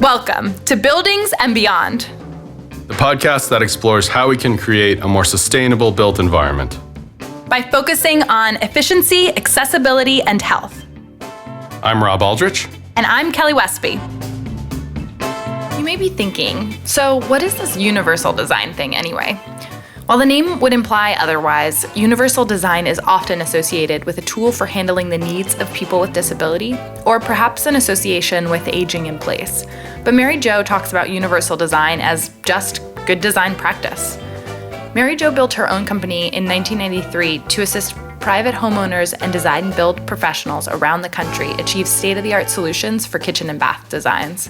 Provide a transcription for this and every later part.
Welcome to Buildings and Beyond, the podcast that explores how we can create a more sustainable built environment by focusing on efficiency, accessibility, and health. I'm Robb Aldrich. And I'm Kelly Westby. You may be thinking, so what is this universal design thing anyway? While the name would imply otherwise, universal design is often associated with a tool for handling the needs of people with disability, or perhaps an association with aging in place. But Mary Jo talks about universal design as just good design practice. Mary Jo built her own company in 1993 to assist private homeowners and design build professionals around the country achieve state-of-the-art solutions for kitchen and bath designs.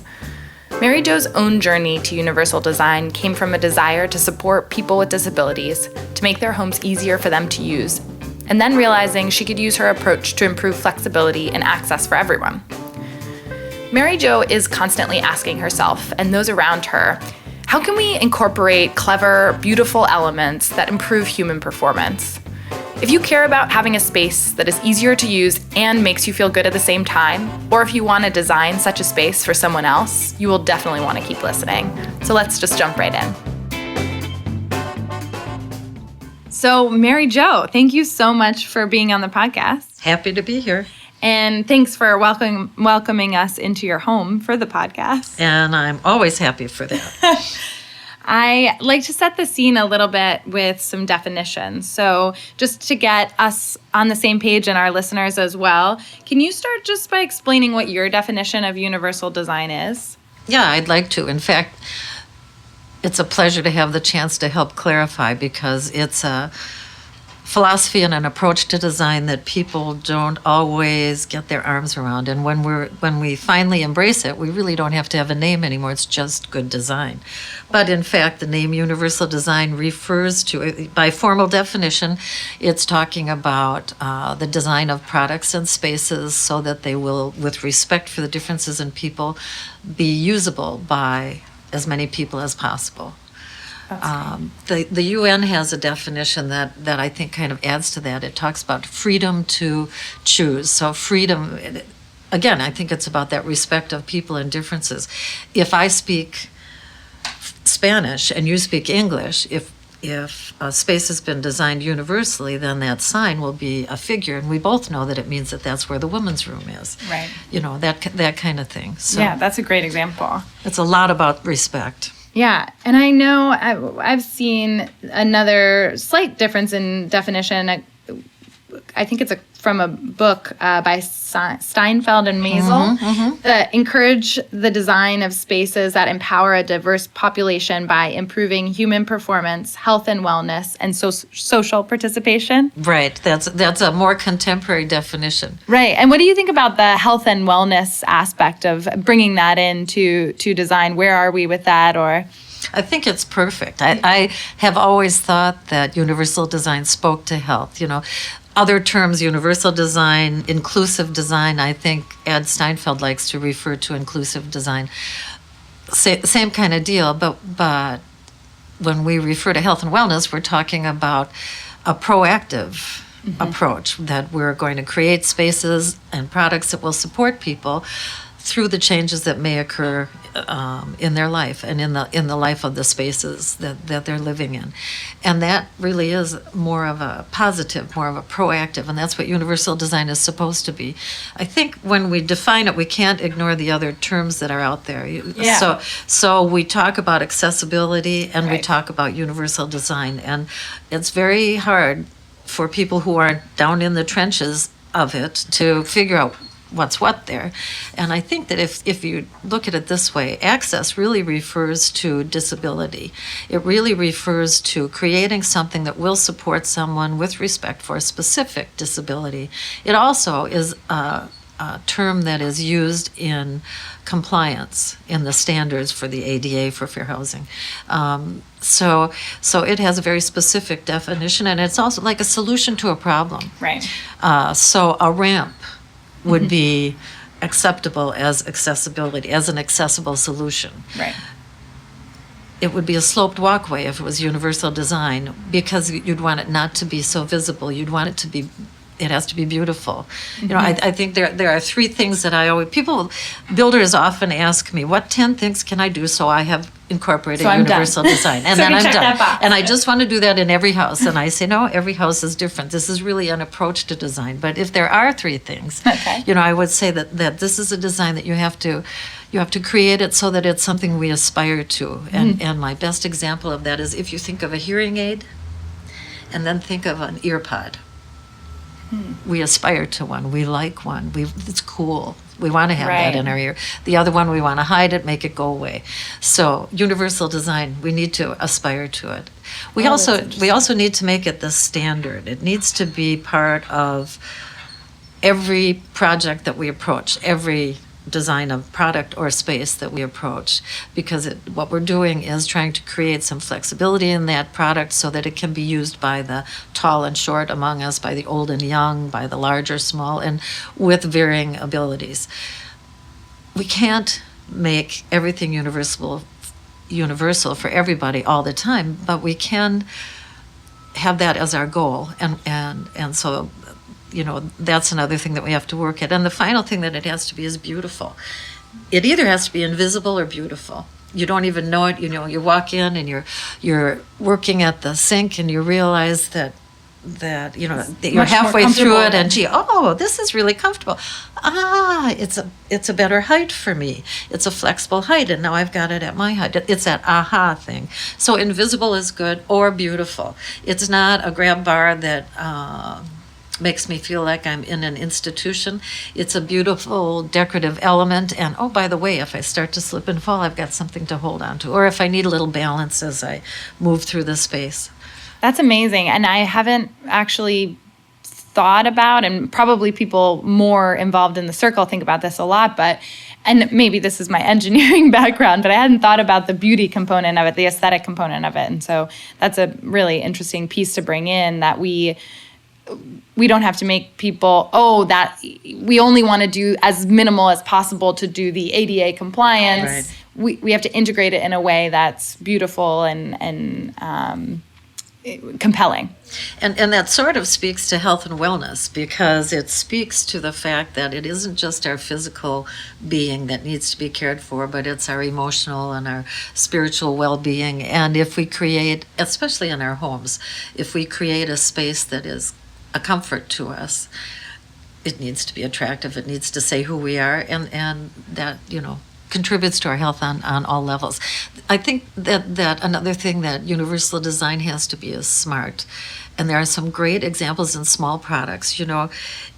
Mary Jo's own journey to universal design came from a desire to support people with disabilities, to make their homes easier for them to use, and then realizing she could use her approach to improve flexibility and access for everyone. Mary Jo is constantly asking herself and those around her, how can we incorporate clever, beautiful elements that improve human performance? If you care about having a space that is easier to use and makes you feel good at the same time, or if you want to design such a space for someone else, you will definitely want to keep listening. So let's just jump right in. So Mary Jo, thank you so much for being on the podcast. Happy to be here. And thanks for welcoming us into your home for the podcast. And I'm always happy for that. I like to set the scene a little bit with some definitions. So just to get us on the same page and our listeners as well, can you start just by explaining what your definition of universal design is? Yeah, I'd like to. In fact, it's a pleasure to have the chance to help clarify, because it's a philosophy and an approach to design that people don't always get their arms around. And when we finally embrace it, we really don't have to have a name anymore. It's just good design. But in fact, the name universal design refers to, by formal definition, it's talking about the design of products and spaces so that they will, with respect for the differences in people, be usable by as many people as possible. The UN has a definition that I think kind of adds to that. It talks about freedom to choose. So freedom, again, I think it's about that respect of people and differences. If I speak Spanish and you speak English, if a space has been designed universally, then that sign will be a figure, and we both know that it means that that's where the women's room is. Right. You know, that kind of thing. So yeah, that's a great example. It's a lot about respect. Yeah, and I know I've seen another slight difference in definition. I think it's from a book by Steinfeld and Maisel that encourage the design of spaces that empower a diverse population by improving human performance, health and wellness, and social participation. Right. That's a more contemporary definition. Right. And what do you think about the health and wellness aspect of bringing that into design? Where are we with that? Or I think it's perfect. I have always thought that universal design spoke to health. You know, other terms, universal design, inclusive design, I think Ed Steinfeld likes to refer to inclusive design. Same kind of deal, but when we refer to health and wellness, we're talking about a proactive approach, that we're going to create spaces and products that will support people through the changes that may occur in their life and in the life of the spaces that they're living in. And that really is more of a positive, more of a proactive, and that's what universal design is supposed to be. I think when we define it, we can't ignore the other terms that are out there. Yeah. So we talk about accessibility and we Right. talk about universal design, and it's very hard for people who aren't down in the trenches of it to figure out what's what there. And I think that if you look at it this way, access really refers to disability. It really refers to creating something that will support someone with respect for a specific disability. It also is a term that is used in compliance in the standards for the ADA for fair housing. So it has a very specific definition, and it's also like a solution to a problem. right. So a ramp would be acceptable as accessibility, as an accessible solution. Right. It would be a sloped walkway if it was universal design, because you'd want it not to be so visible. You'd want it to be it has to be beautiful. You know, I think there are three things that builders often ask me, what 10 things can I do so I have incorporated So I'm universal done. design? And So then we I'm check done. that box. And I just want to do that in every house. And I say, no, every house is different. This is really an approach to design. But if there are three things, Okay. you know, I would say that this is a design that you have to create it so that it's something we aspire to. And my best example of that is if you think of a hearing aid and then think of an ear pod. We aspire to one. We like one. It's cool. We want to have Right. that in our ear. The other one, we want to hide it, make it go away. So universal design, we need to aspire to it. We that's also need to make it the standard. It needs to be part of every project that we approach, every design of product or space that we approach, because what we're doing is trying to create some flexibility in that product so that it can be used by the tall and short among us, by the old and young, by the large or small, and with varying abilities. We can't make everything universal for everybody all the time, but we can have that as our goal, and so, you know, that's another thing that we have to work at. And the final thing that it has to be is beautiful. It either has to be invisible or beautiful. You don't even know it. You know, you walk in and you're working at the sink and you realize that you know that you're much more halfway through it comfortable. and this is really comfortable. It's a better height for me. It's a flexible height, and now I've got it at my height. It's that aha thing. So invisible is good, or beautiful. It's not a grab bar that makes me feel like I'm in an institution. It's a beautiful decorative element. And oh, by the way, if I start to slip and fall, I've got something to hold on to. Or if I need a little balance as I move through the space. That's amazing. And I haven't actually thought about, and probably people more involved in the circle think about this a lot, and maybe this is my engineering background, but I hadn't thought about the beauty component of it, the aesthetic component of it. And so that's a really interesting piece to bring in, that we don't have to make people, that we only want to do as minimal as possible to do the ADA compliance. Right. We have to integrate it in a way that's beautiful and compelling. And that sort of speaks to health and wellness, because it speaks to the fact that it isn't just our physical being that needs to be cared for, but it's our emotional and our spiritual well-being. And if we create, especially in our homes, if we create a space that is a comfort to us, it needs to be attractive. It needs to say who we are, and that, you know, contributes to our health on all levels. I think that another thing that universal design has to be is smart. And there are some great examples in small products. You know,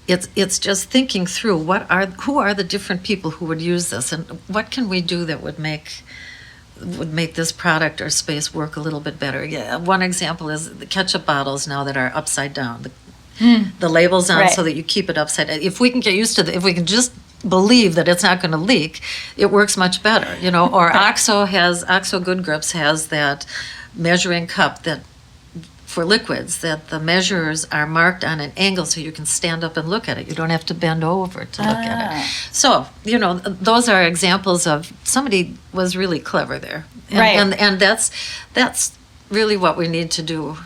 it's just thinking through who are the different people who would use this, and what can we do that would make this product or space work a little bit better. Yeah, one example is the ketchup bottles now that are upside down. The label's on Right. so that you keep it upside down. If we can get used to if we can just believe that it's not going to leak, it works much better, you know. Or OXO Good Grips has that measuring cup that for liquids, that the measures are marked on an angle so you can stand up and look at it. You don't have to bend over to look at it. So, you know, those are examples of somebody was really clever there. Right. And that's really what we need to do.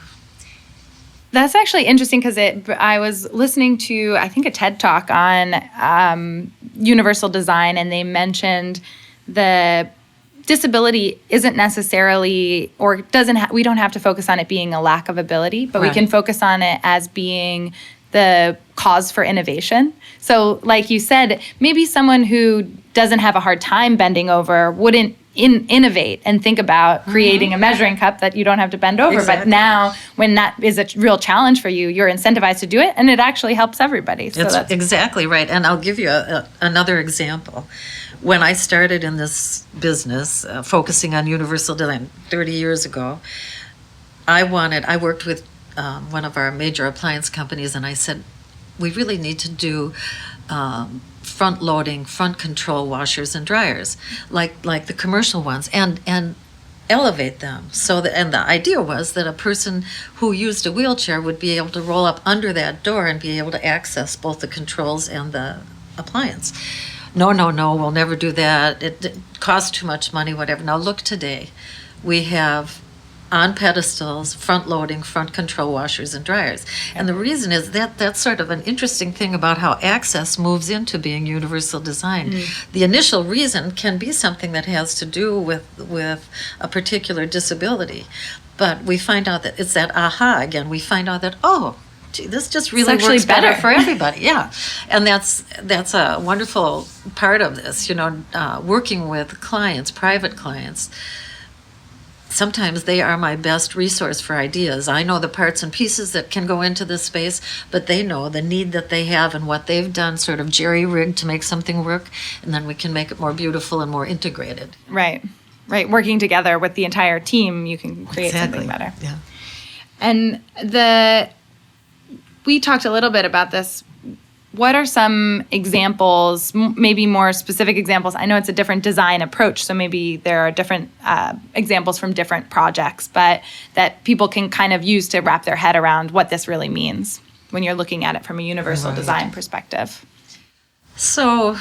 That's actually interesting, because I was listening to, I think, a TED Talk on universal design, and they mentioned the disability isn't necessarily, or we don't have to focus on it being a lack of ability, but we Right. can focus on it as being the cause for innovation. So like you said, maybe someone who doesn't have a hard time bending over wouldn't innovate and think about creating a measuring cup that you don't have to bend over. But Exactly. now, when that is a real challenge for you, you're incentivized to do it, and it actually helps everybody. So That's that's exactly right. And I'll give you another example. When I started in this business, focusing on universal design 30 years ago, I worked with one of our major appliance companies, and I said, we really need to do front-loading, front control washers and dryers, like the commercial ones, and elevate them. And the idea was that a person who used a wheelchair would be able to roll up under that door and be able to access both the controls and the appliance. No, we'll never do that. It costs too much money, whatever. Now look today. We have on pedestals, front loading, front control washers and dryers. And the reason is that that's sort of an interesting thing about how access moves into being universal design. The initial reason can be something that has to do with a particular disability. But we find out that it's that aha again. We find out that, oh, gee, this just really works better for everybody. Yeah. And that's a wonderful part of this, working with clients, private clients. Sometimes they are my best resource for ideas. I know the parts and pieces that can go into this space, but they know the need that they have and what they've done, sort of jerry-rigged to make something work, and then we can make it more beautiful and more integrated. Right. Working together with the entire team, you can create something better. Yeah. And we talked a little bit about this. What are some examples, maybe more specific examples? I know it's a different design approach, so maybe there are different examples from different projects, but that people can kind of use to wrap their head around what this really means when you're looking at it from a universal design perspective. So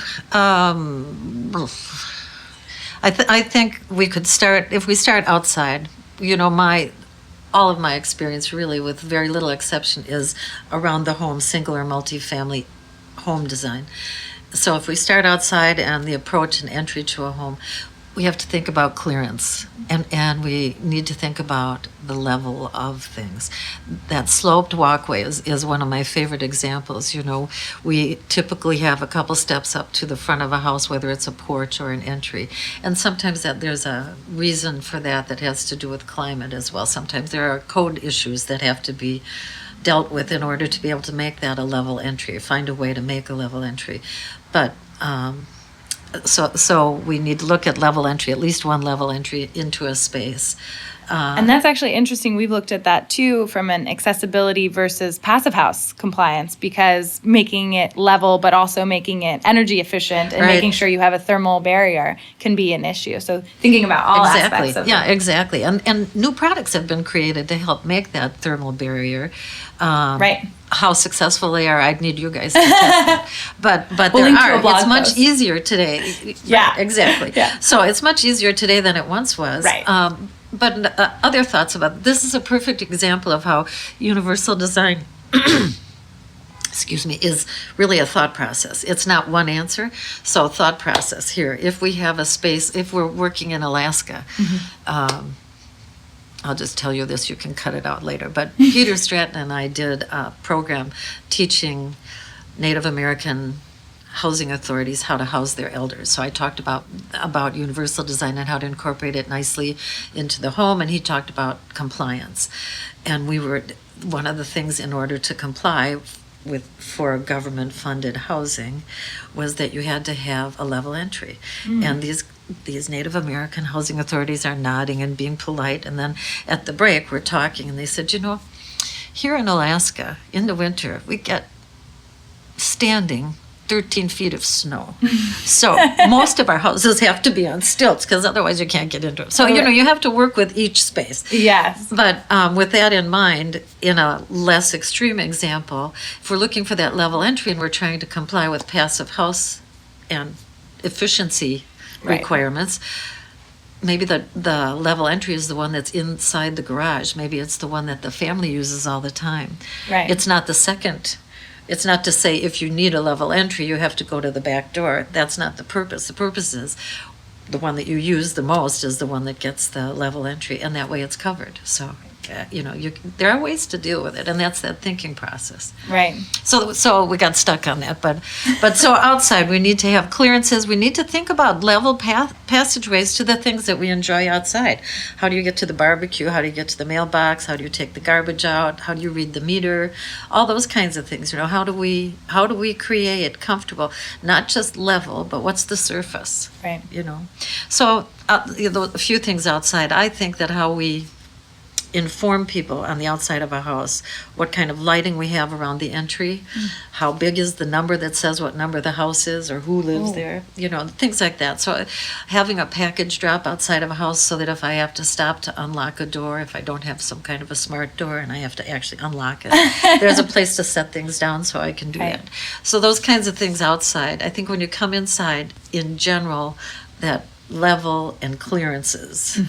I think we could start, if we start outside, all of my experience really, with very little exception, is around the home, single or multi-family home design. So if we start outside and the approach and entry to a home, we have to think about clearance, and we need to think about the level of things. That sloped walkway is one of my favorite examples. We typically have a couple steps up to the front of a house, whether it's a porch or an entry. And sometimes there's a reason for that has to do with climate as well. Sometimes there are code issues that have to be dealt with in order to be able to make that a level entry, find a way to make a level entry. But so we need to look at level entry, at least one level entry into a space. And that's actually interesting. We've looked at that too from an accessibility versus passive house compliance, because making it level but also making it energy efficient and making sure you have a thermal barrier can be an issue. So thinking about all aspects of it. Exactly. And new products have been created to help make that thermal barrier. How successful they are, I'd need you guys to test it. But there are. It's much easier today. Yeah. Exactly. Yeah. So it's much easier today than it once was. Right. But other thoughts about this is a perfect example of how universal design is really a thought process. It's not one answer. So thought process here. If we have a space, if we're working in Alaska, I'll just tell you this, you can cut it out later. But Peter Stratton and I did a program teaching Native American housing authorities how to house their elders. So I talked about universal design and how to incorporate it nicely into the home, and he talked about compliance. And one of the things in order to comply for government-funded housing was that you had to have a level entry. And these Native American housing authorities are nodding and being polite, and then at the break we're talking, and they said, here in Alaska, in the winter, we get standing 13 feet of snow. So most of our houses have to be on stilts, because otherwise you can't get into them. So, you have to work with each space. Yes. But with that in mind, in a less extreme example, if we're looking for that level entry and we're trying to comply with passive house and efficiency requirements, maybe the level entry is the one that's inside the garage. Maybe it's the one that the family uses all the time. Right. It's not the second. It's not to say if you need a level entry, you have to go to the back door. That's not the purpose. The purpose is the one that you use the most is the one that gets the level entry, and that way it's covered. So, there are ways to deal with it, and that's that thinking process. Right. So we got stuck on that, but so outside we need to have clearances. We need to think about level passageways to the things that we enjoy outside. How do you get to the barbecue? How do you get to the mailbox? How do you take the garbage out? How do you read the meter? All those kinds of things. How do we create comfortable, not just level, but what's the surface? Right. So a few things outside. I think that how we inform people on the outside of a house, what kind of lighting we have around the entry, how big is the number that says what number the house is or who lives there, things like that. So having a package drop outside of a house so that if I have to stop to unlock a door, if I don't have some kind of a smart door and I have to actually unlock it, there's a place to set things down so I can do that. So those kinds of things outside. I think when you come inside, in general, that level and clearances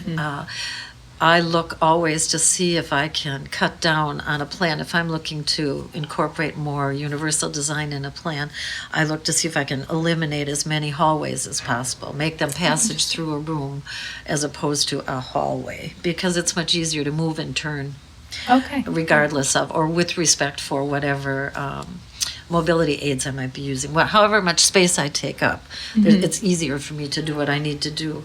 I look always to see if I can cut down on a plan. If I'm looking to incorporate more universal design in a plan, I look to see if I can eliminate as many hallways as possible, make them passage through a room as opposed to a hallway, because it's much easier to move and turn Okay. regardless of, or with respect for whatever mobility aids I might be using. However much space I take up, it's easier for me to do what I need to do.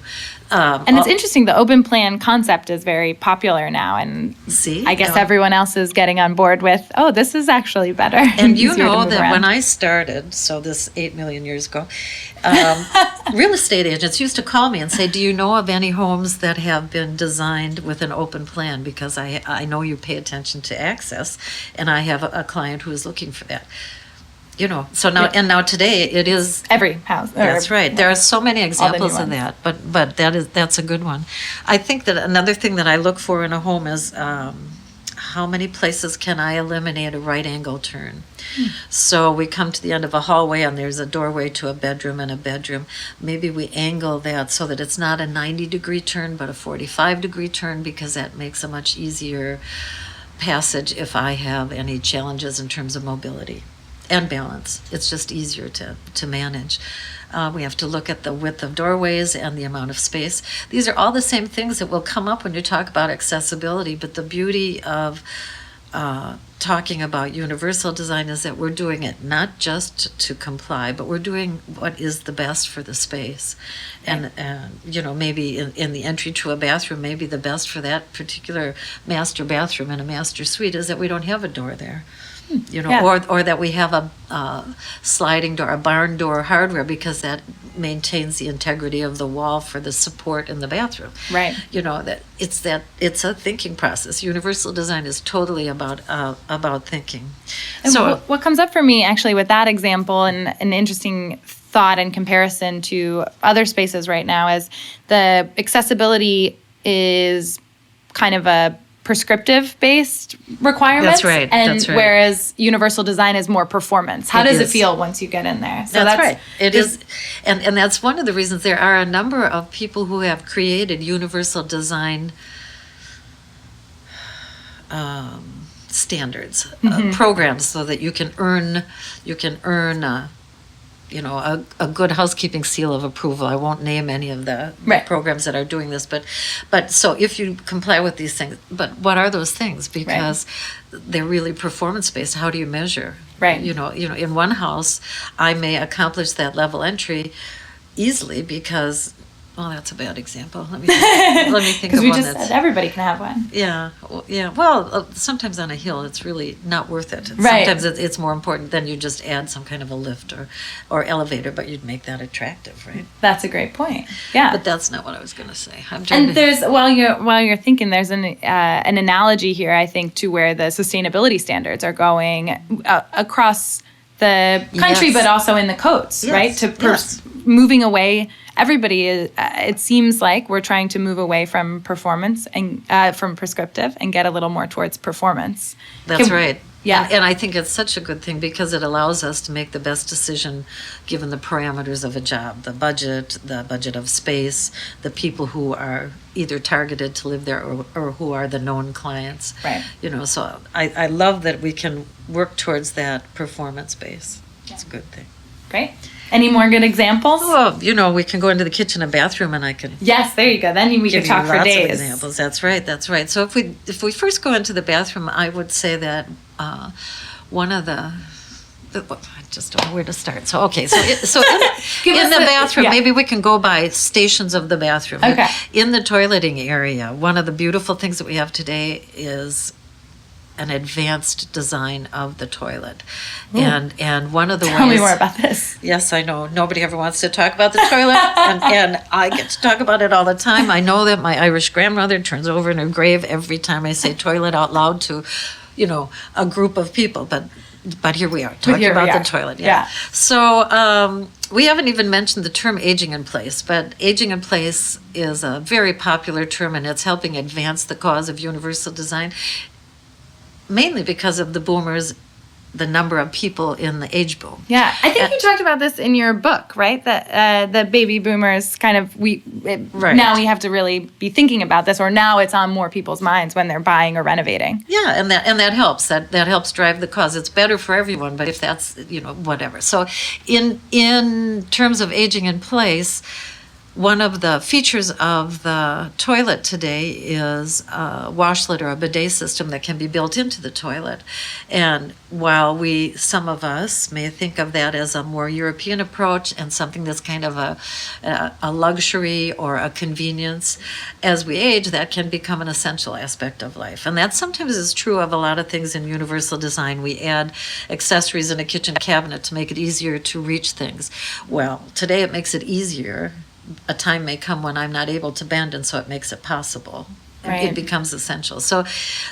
And it's interesting, the open plan concept is very popular now, and See, I guess everyone else is getting on board with, oh, this is actually better. And you easier to know move that around. when I started, so this 8 million years ago, real estate agents used to call me and say, do you know of any homes that have been designed with an open plan? Because I know you pay attention to access, and I have a client who is looking for that. You know, so now, and now today it is Every house. That's right. There are so many examples of ones. that, but that's a good one. I think that another thing that I look for in a home is how many places can I eliminate a right angle turn. So we come to the end of a hallway and there's a doorway to a bedroom and a bedroom. Maybe we angle that so that it's not a 90-degree turn but a 45-degree turn, because that makes a much easier passage if I have any challenges in terms of mobility and balance. It's just easier to manage. We have to look at the width of doorways and the amount of space. These are all the same things that will come up when you talk about accessibility, but the beauty of talking about universal design is that we're doing it not just to comply, but we're doing what is the best for the space. And you know, maybe in the entry to a bathroom, maybe the best for that particular master bathroom in a master suite is that we don't have a door there. You know, Yeah. or that we have a sliding door, a barn door hardware, because that maintains the integrity of the wall for the support in the bathroom. Right. You know, it's a thinking process. Universal design is totally about thinking. And So what comes up for me actually with that example, and an interesting thought in comparison to other spaces right now, is the accessibility is kind of a prescriptive based requirement. That's right, And that's right. whereas universal design is more performance. How It does it is. feel once you get in there? So that's right. It is, and that's one of the reasons there are a number of people who have created universal design standards, programs, so that you can earn you know, a good housekeeping seal of approval. I won't name any of the Right. programs that are doing this, but so if you comply with these things, but what are those things? Because they're really performance based. How do you measure? Right. You know, in one house, I may accomplish that level entry easily because, well, that's a bad example. Let me think Because of we one just that's. said everybody can have one. Yeah, yeah. Well, sometimes on a hill, it's really not worth it. Right. Sometimes it's more important than you just add some kind of a lift or elevator, but you'd make that attractive, right? That's a great point. Yeah. But that's not what I was going to say. I'm trying And to. there's while you're thinking, there's an analogy here, I think, to where the sustainability standards are going across the country, Yes. but also in the coats, Yes, right? yes. Moving away. Everybody is. It seems like we're trying to move away from performance and from prescriptive and get a little more towards performance. That's right. Yeah. And I think it's such a good thing because it allows us to make the best decision given the parameters of a job, the budget of space, the people who are either targeted to live there or who are the known clients. Right. You know, so I love that we can work towards that performance base. It's a good thing. Great. Any more good examples? Well, you know, we can go into the kitchen and bathroom and I can Yes, there you go. Then we can give talk you for lots days. of examples. That's right. That's right. So if we first go into the bathroom, I would say that one of the well, I just don't know where to start. So okay, so in us the a- bathroom, yeah. maybe we can go by stations of the bathroom. Okay. In the toileting area, one of the beautiful things that we have today is an advanced design of the toilet, and one of the Tell ways. me more about this. Yes, I know. Nobody ever wants to talk about the toilet, and I get to talk about it all the time. I know that my Irish grandmother turns over in her grave every time I say toilet out loud to, you know, a group of people. But here we are talking here we about are. the toilet. Yeah. So we haven't even mentioned the term aging in place, but aging in place is a very popular term, and it's helping advance the cause of universal design, mainly because of the boomers the number of people in the age boom. Yeah, I think you talked about this in your book, right? That the baby boomers kind of now we have to really be thinking about this, or now it's on more people's minds when they're buying or renovating. Yeah, and that helps. That helps drive the cause. It's better for everyone, but if that's whatever. So, in terms of aging in place, one of the features of the toilet today is a washlet or a bidet system that can be built into the toilet. And while some of us may think of that as a more European approach and something that's kind of a luxury or a convenience, as we age, that can become an essential aspect of life. And that sometimes is true of a lot of things in universal design. We add accessories in a kitchen cabinet to make it easier to reach things. Well, today it makes it easier. A time may come when I'm not able to bend, and so it makes it possible. Right. It becomes essential. So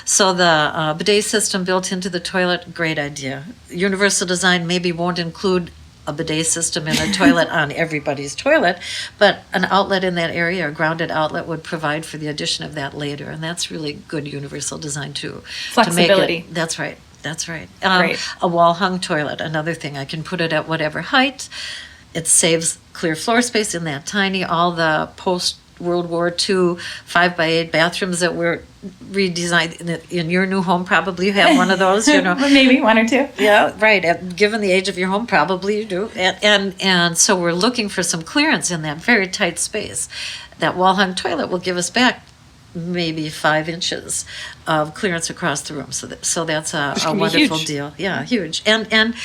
the bidet system built into the toilet, great idea. Universal design maybe won't include a bidet system in a toilet on everybody's toilet, but an outlet in that area, a grounded outlet, would provide for the addition of that later, and that's really good universal design too. Flexibility. That's right. Great. A wall-hung toilet, another thing. I can put it at whatever height. It saves clear floor space in that tiny. All the post-World War II 5x8 bathrooms that were redesigned in your new home, probably you have one of those, Maybe one or two. Yeah, right. Given the age of your home, probably you do. And so we're looking for some clearance in that very tight space. That wall-hung toilet will give us back maybe 5 inches of clearance across the room. So that's a wonderful deal. Yeah, huge. And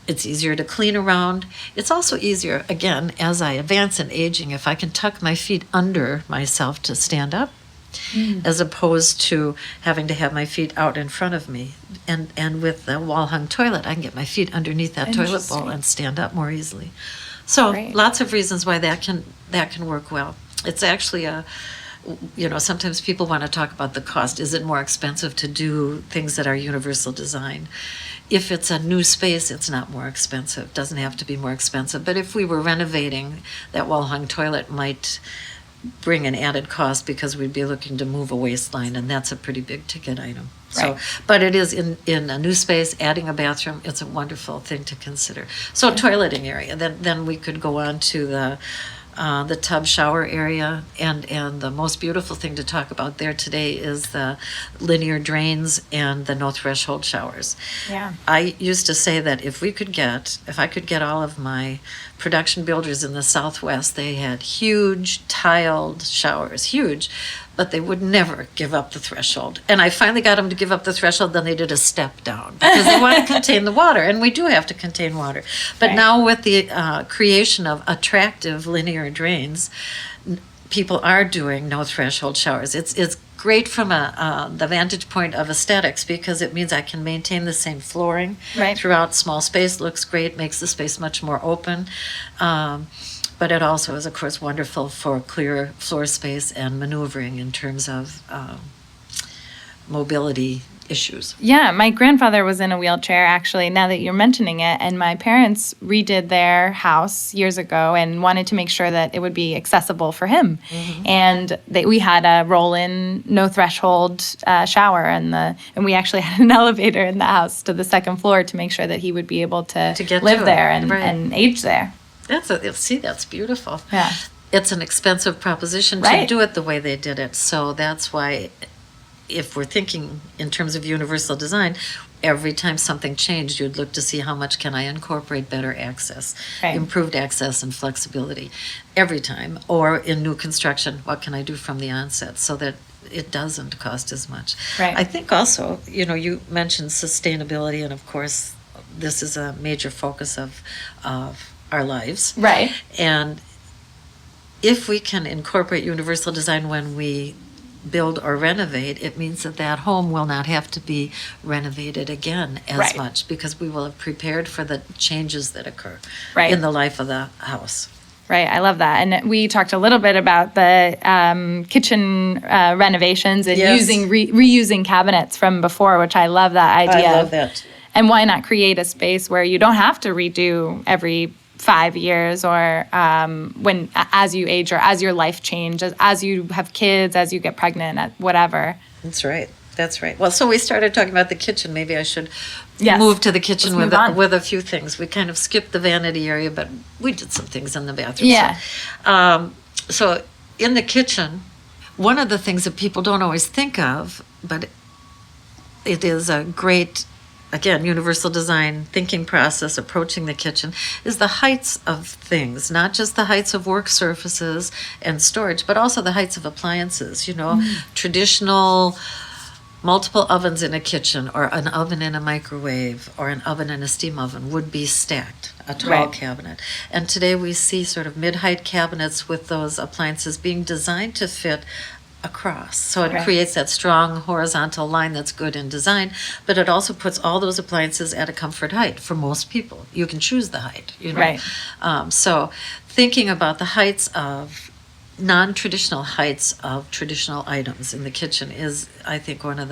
it's easier to clean around. It's also easier, again, as I advance in aging, if I can tuck my feet under myself to stand up, as opposed to having to have my feet out in front of me. And with the wall-hung toilet, I can get my feet underneath that toilet bowl and stand up more easily. So lots of reasons why that can work well. It's actually sometimes people want to talk about the cost. Is it more expensive to do things that are universal design? If it's a new space, it's not more expensive. It doesn't have to be more expensive. But if we were renovating, that wall-hung toilet might bring an added cost because we'd be looking to move a waistline, and that's a pretty big ticket item. Right. But it is in a new space, adding a bathroom, it's a wonderful thing to consider. So toileting area, then we could go on to the tub shower area, and the most beautiful thing to talk about there today is the linear drains and the no threshold showers. Yeah. I used to say that if I could get all of my production builders in the Southwest, they had huge tiled showers, huge, but they would never give up the threshold. And I finally got them to give up the threshold, then they did a step down because they want to contain the water, and we do have to contain water. But now with the creation of attractive linear drains, people are doing no threshold showers. It's great from the vantage point of aesthetics because it means I can maintain the same flooring throughout small space. Looks great, makes the space much more open. But it also is, of course, wonderful for clear floor space and maneuvering in terms of mobility issues. Yeah, my grandfather was in a wheelchair, actually, now that you're mentioning it, and my parents redid their house years ago and wanted to make sure that it would be accessible for him. Mm-hmm. And we had a roll-in, no-threshold shower, and we actually had an elevator in the house to the second floor to make sure that he would be able to live there and age there. That's beautiful. Yeah. It's an expensive proposition to do it the way they did it, so that's why if we're thinking in terms of universal design, every time something changed, you'd look to see how much can I incorporate better access, improved access and flexibility every time. Or in new construction, what can I do from the onset so that it doesn't cost as much? Right. I think also, you mentioned sustainability, and of course, this is a major focus of our lives. Right. And if we can incorporate universal design when we build or renovate, it means that home will not have to be renovated again as much because we will have prepared for the changes that occur in the life of the house. Right, I love that. And we talked a little bit about the kitchen renovations and reusing cabinets from before, which I love that idea. I love that. And why not create a space where you don't have to redo every 5 years or as you age or as your life changes, as you have kids, as you get pregnant, whatever. That's right. That's right. Well, so we started talking about the kitchen. Maybe I should Yes. move to the kitchen Let's with move on. with a few things. We kind of skipped the vanity area, but we did some things in the bathroom. Yeah. So in the kitchen, one of the things that people don't always think of, but it is a great, again, universal design thinking process approaching the kitchen, is the heights of things, not just the heights of work surfaces and storage, but also the heights of appliances. Traditional multiple ovens in a kitchen, or an oven in a microwave, or an oven in a steam oven would be stacked, a tall Right. cabinet. And today we see sort of mid-height cabinets with those appliances being designed to fit across. So it Right. creates that strong horizontal line that's good in design, but it also puts all those appliances at a comfort height for most people. You can choose the height, Right. So thinking about the heights of non-traditional heights of traditional items in the kitchen is, I think, one of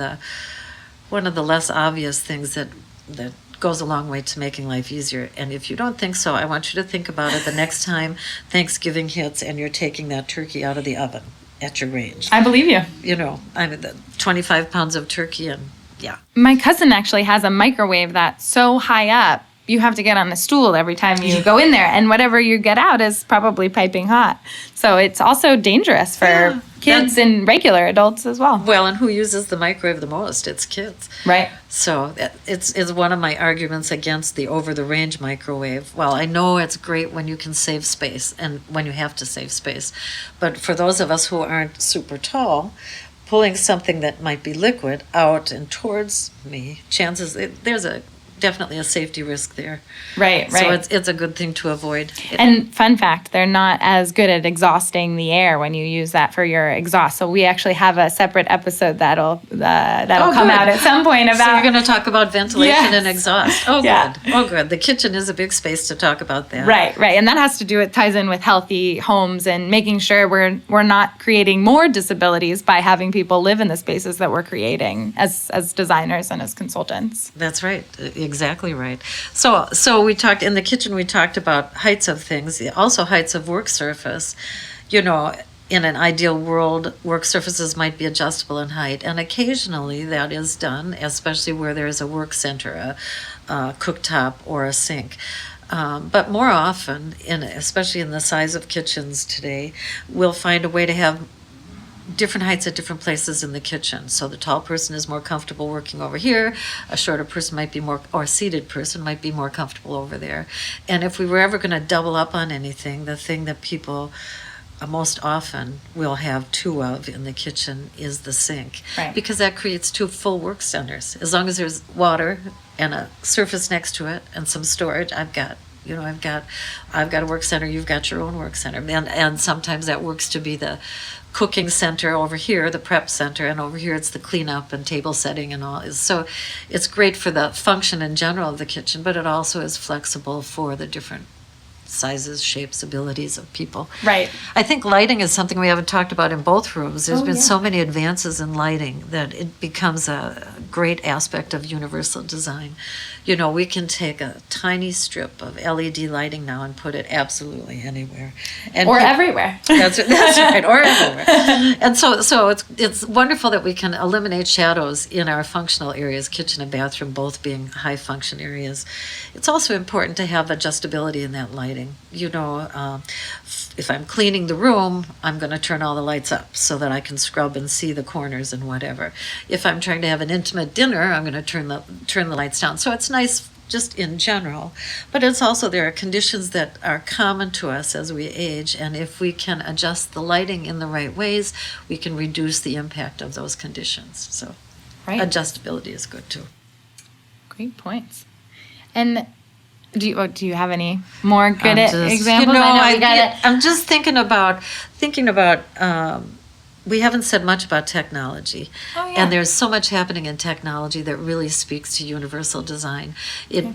the less obvious things that goes a long way to making life easier. And if you don't think so, I want you to think about it the next time Thanksgiving hits and you're taking that turkey out of the oven at your range. I believe you. The 25 pounds of turkey, and yeah. My cousin actually has a microwave that's so high up, you have to get on a stool every time you go in there, and whatever you get out is probably piping hot. So it's also dangerous for Yeah. kids and regular adults as well. Well, and who uses the microwave the most? It's kids. Right. So it's one of my arguments against the over-the-range microwave. Well, I know it's great when you can save space and when you have to save space. But for those of us who aren't super tall, pulling something that might be liquid out and towards me, there's definitely a safety risk there. Right, So right. it's a good thing to avoid. And fun fact, they're not as good at exhausting the air when you use that for your exhaust. So we actually have a separate episode that'll come good. out at some point So about. you're going to talk about ventilation Yes. and exhaust. Oh, Yeah. good. Oh, good. The kitchen is a big space to talk about that. Right, and that has to do, it ties in with healthy homes and making sure we're not creating more disabilities by having people live in the spaces that we're creating as designers and as consultants. That's right. Exactly right. So we talked in the kitchen. We talked about heights of things, also heights of work surface. In an ideal world, work surfaces might be adjustable in height, and occasionally that is done, especially where there is a work center, a cooktop, or a sink. But more often, especially in the size of kitchens today, we'll find a way to have different heights at different places in the kitchen. So the tall person is more comfortable working over here. A shorter person might be or a seated person might be more comfortable over there. And if we were ever going to double up on anything, the thing that people most often will have two of in the kitchen is the sink. Right. Because that creates two full work centers. As long as there's water and a surface next to it and some storage, I've got a work center, you've got your own work center. And sometimes that works to be the cooking center over here, the prep center, and over here it's the cleanup and table setting and all. So it's great for the function in general of the kitchen, but it also is flexible for the different sizes, shapes, abilities of people. Right. I think lighting is something we haven't talked about in both rooms. There's been yeah. so many advances in lighting that it becomes a great aspect of universal design. We can take a tiny strip of LED lighting now and put it absolutely anywhere. And Or everywhere. That's right, or everywhere. And so it's wonderful that we can eliminate shadows in our functional areas, kitchen and bathroom both being high function areas. It's also important to have adjustability in that lighting. If I'm cleaning the room, I'm going to turn all the lights up so that I can scrub and see the corners and whatever. If I'm trying to have an intimate dinner, I'm going to turn the lights down. So it's nice just in general, but it's also, there are conditions that are common to us as we age, and if we can adjust the lighting in the right ways, we can reduce the impact of those conditions. So Right. adjustability is good too. Great points. And do you have any more good I'm just- examples? I know we got it. I'm just thinking about we haven't said much about technology. Oh, yeah. And there's so much happening in technology that really speaks to universal design. It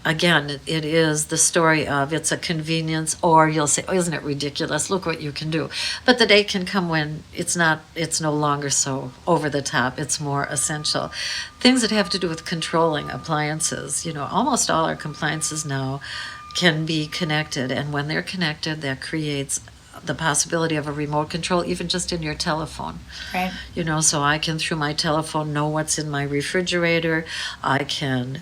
is the story of it's a convenience, or you'll say, oh, isn't it ridiculous? Look what you can do. But the day can come when it's no longer so over the top. It's more essential. Things that have to do with controlling appliances. Almost all our appliances now can be connected, and when they're connected, that creates the possibility of a remote control, even just in your telephone. Right. So I can, through my telephone, know what's in my refrigerator. I can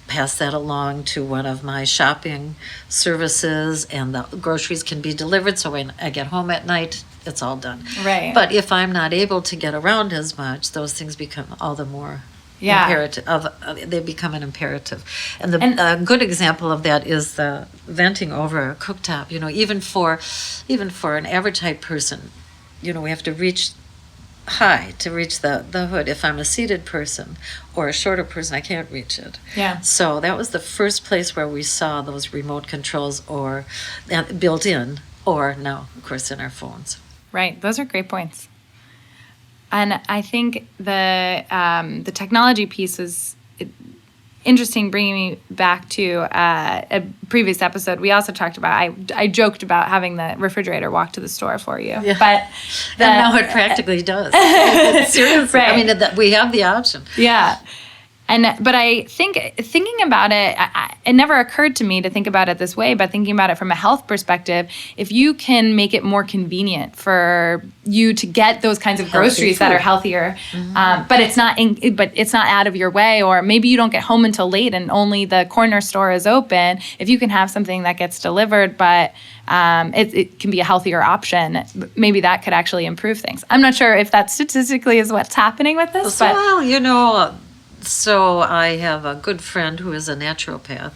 pass that along to one of my shopping services, and the groceries can be delivered. So when I get home at night, it's all done. Right. But if I'm not able to get around as much, those things become all the more Yeah. imperative. They become an imperative. And a good example of that is the venting over a cooktop. Even for an average height person, we have to reach high to reach the hood. If I'm a seated person or a shorter person, I can't reach it. Yeah. So that was the first place where we saw those remote controls, or built in, or now, of course, in our phones. Right. Those are great points. And I think the technology piece is interesting, bringing me back to a previous episode. We also talked about, I joked about having the refrigerator walk to the store for you. Yeah. But And now it practically does. Seriously. Right. I mean, we have the option. Yeah. But I think thinking about it, it never occurred to me to think about it this way, but thinking about it from a health perspective, if you can make it more convenient for you to get those kinds of groceries that are healthier, but it's not out of your way, or maybe you don't get home until late and only the corner store is open. If you can have something that gets delivered, but it can be a healthier option, maybe that could actually improve things. I'm not sure if that statistically is what's happening with this, but well, so I have a good friend who is a naturopath,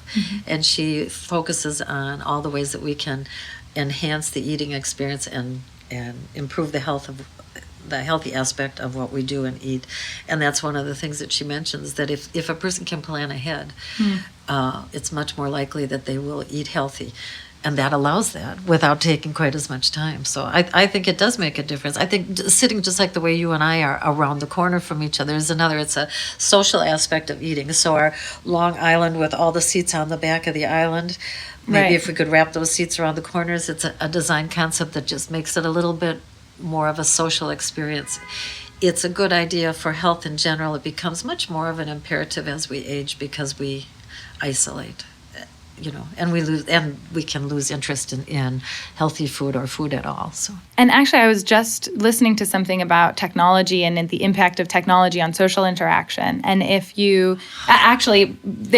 and she focuses on all the ways that we can enhance the eating experience and improve the healthy aspect of what we do and eat. And that's one of the things that she mentions, that if a person can plan ahead, it's much more likely that they will eat healthy. And that allows that without taking quite as much time. So I think it does make a difference. I think sitting just like the way you and I are around the corner from each other is another. It's a social aspect of eating. So our long island with all the seats on the back of the island, maybe if we could wrap those seats around the corners, it's a design concept that just makes it a little bit more of a social experience. It's a good idea for health in general. It becomes much more of an imperative as we age because we isolate. And we can lose interest in healthy food or food at all. So. And actually, I was just listening to something about technology and the impact of technology on social interaction. And they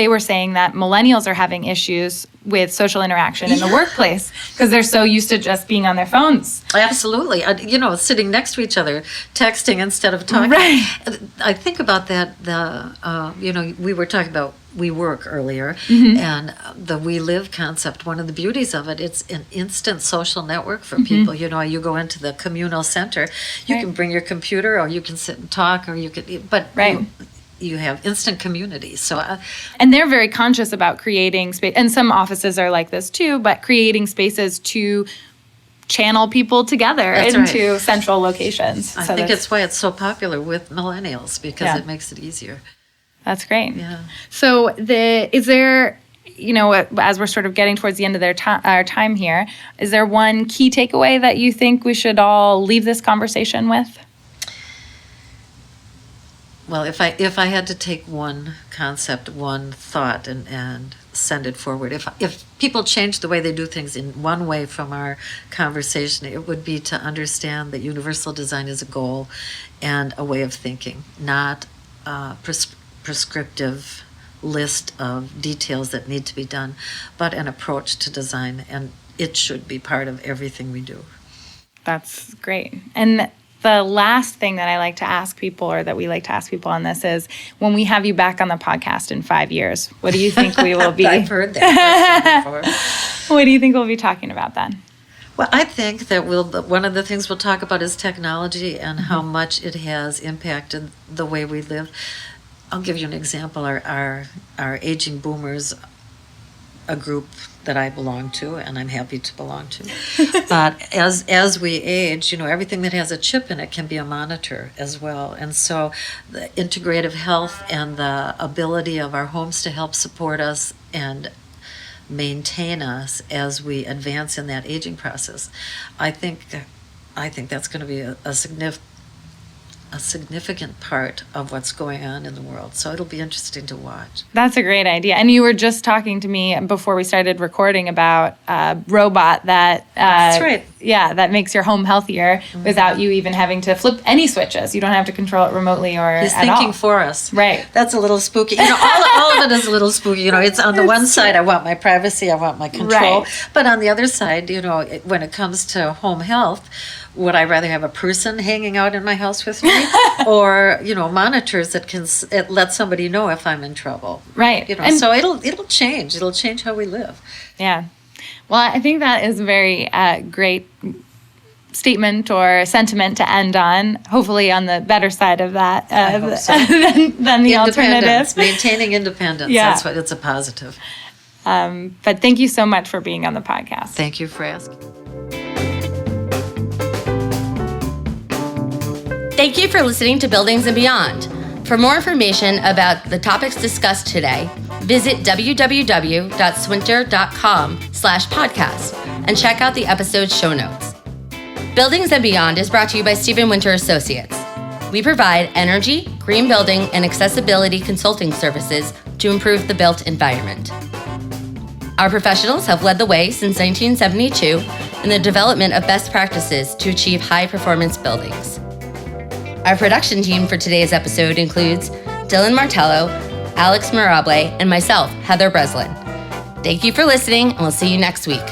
were saying that millennials are having issues with social interaction in the workplace because they're so used to just being on their phones. Absolutely. Sitting next to each other, texting instead of talking. Right. I think about that, we were talking about WeWork earlier, and the We Live concept, one of the beauties of it, it's an instant social network for people. You go into the communal center, you can bring your computer, or you can sit and talk, or you could, but you have instant community. So, and they're very conscious about creating space, and some offices are like this too, but creating spaces to channel people together into central locations. I think it's why it's so popular with millennials, because it makes it easier. That's great. Yeah. So is there, as we're sort of getting towards the end of our time here, is there one key takeaway that you think we should all leave this conversation with? Well, if I had to take one concept, one thought, and send it forward, if people change the way they do things in one way from our conversation, it would be to understand that universal design is a goal and a way of thinking, not prescriptive list of details that need to be done, but an approach to design, and it should be part of everything we do. That's great. And the last thing that I like to ask people, or that we like to ask people on this, is when we have you back on the podcast in 5 years, what do you think we will be? I've heard that before. What do you think we'll be talking about then? Well, I think that one of the things we'll talk about is technology and how much it has impacted the way we live. I'll give you an example. Our aging boomers, a group that I belong to, and I'm happy to belong to. But as we age, everything that has a chip in it can be a monitor as well. And so the integrative health and the ability of our homes to help support us and maintain us as we advance in that aging process, I think that's going to be a a significant part of what's going on in the world. So it'll be interesting to watch. That's a great idea. And you were just talking to me before we started recording about a robot that That's right. Yeah, that makes your home healthier without you even having to flip any switches. You don't have to control it remotely or He's at all. thinking for us. Right. That's a little spooky. All of it is a little spooky. It's on the one side, I want my privacy, I want my control. Right. But on the other side, when it comes to home health, would I rather have a person hanging out in my house with me or, monitors that can let somebody know if I'm in trouble? Right. And so it'll change. It'll change how we live. Yeah. Well, I think that is a very great statement or sentiment to end on, hopefully on the better side of that hope so. than the alternative. Maintaining independence, Yeah. that's what it's a positive. But thank you so much for being on the podcast. Thank you for asking. Thank you for listening to Buildings and Beyond. For more information about the topics discussed today, visit www.swinter.com/podcast and check out the episode's show notes. Buildings and Beyond is brought to you by Stephen Winter Associates. We provide energy, green building, and accessibility consulting services to improve the built environment. Our professionals have led the way since 1972 in the development of best practices to achieve high-performance buildings. Our production team for today's episode includes Dylan Martello, Alex Mirable, and myself, Heather Breslin. Thank you for listening, and we'll see you next week.